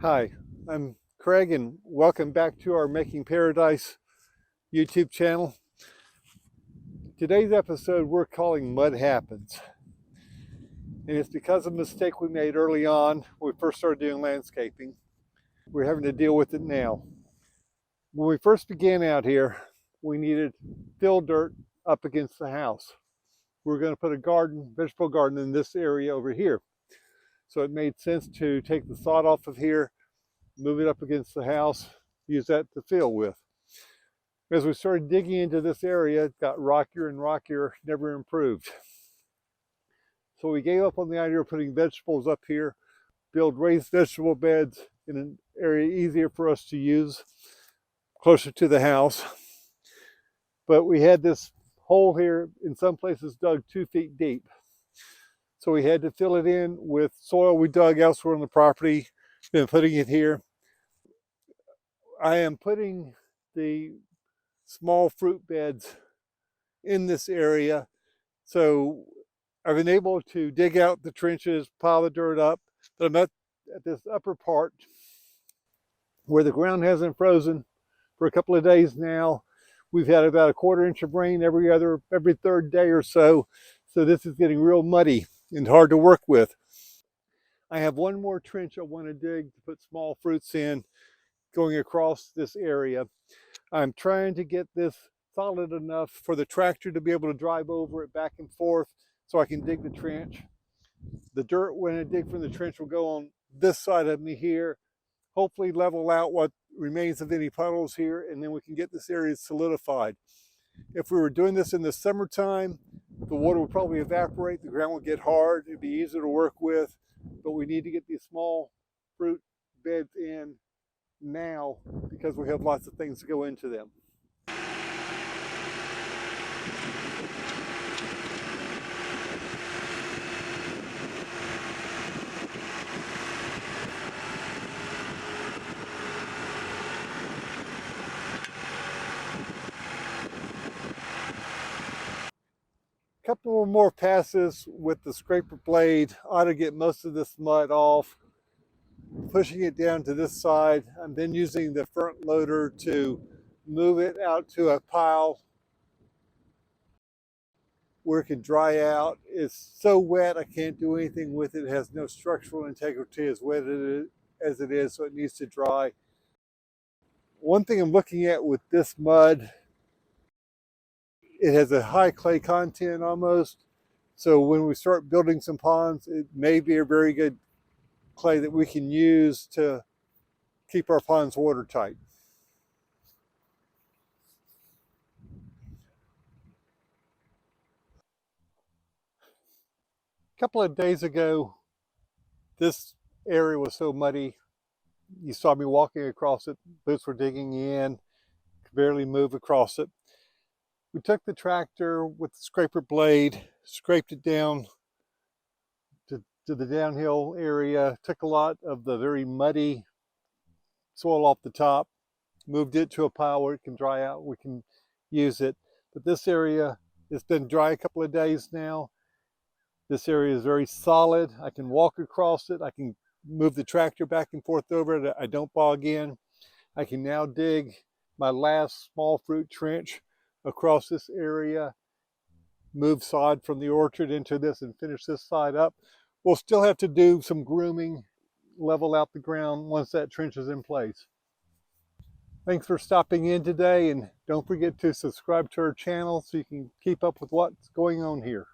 Hi, I'm Craig and welcome back to our Making Paradise YouTube channel. Today's episode we're calling Mud Happens. And it's because of a mistake we made early on when we first started doing landscaping. We're having to deal with it now. When we first began out here, we needed fill dirt up against the house. We were going to put a vegetable garden in this area over here. So it made sense to take the sod off of here, move it up against the house, use that to fill with. As we started digging into this area, it got rockier and rockier, never improved. So we gave up on the idea of putting vegetables up here, build raised vegetable beds in an area easier for us to use, closer to the house. But we had this hole here, in some places dug 2 feet deep. So we had to fill it in with soil we dug elsewhere on the property, then putting it here. I am putting the small fruit beds in this area. So I've been able to dig out the trenches, pile the dirt up, but I'm at this upper part where the ground hasn't frozen for a couple of days now. We've had about a 1/4 inch of rain every third day or so. So this is getting real muddy and hard to work with. I have one more trench I want to dig to put small fruits in going across this area. I'm trying to get this solid enough for the tractor to be able to drive over it back and forth so I can dig the trench. The dirt, when I dig from the trench, will go on this side of me here, hopefully level out what remains of any puddles here, and then we can get this area solidified. If we were doing this in the summertime, the water would probably evaporate, the ground would get hard, it'd be easier to work with, but we need to get these small fruit beds in now because we have lots of things to go into them. Couple more passes with the scraper blade ought to get most of this mud off. Pushing it down to this side, I'm then using the front loader to move it out to a pile where it can dry out. It's so wet I can't do anything with it. It has no structural integrity as wet as it is, so it needs to dry. One thing I'm looking at with this mud, it has a high clay content almost. So when we start building some ponds, it may be a very good clay that we can use to keep our ponds watertight. A couple of days ago, this area was so muddy. You saw me walking across it. Boots were digging in, could barely move across it. We took the tractor with the scraper blade, scraped it down to the downhill area, took a lot of the very muddy soil off the top, moved it to a pile where it can dry out, we can use it. But this area, it's been dry a couple of days now. This area is very solid. I can walk across it. I can move the tractor back and forth over it. I don't bog in. I can now dig my last small fruit trench across this area, move sod from the orchard into this and finish this side up. We'll still have to do some grooming, level out the ground once that trench is in place. Thanks for stopping in today, and don't forget to subscribe to our channel so you can keep up with what's going on here.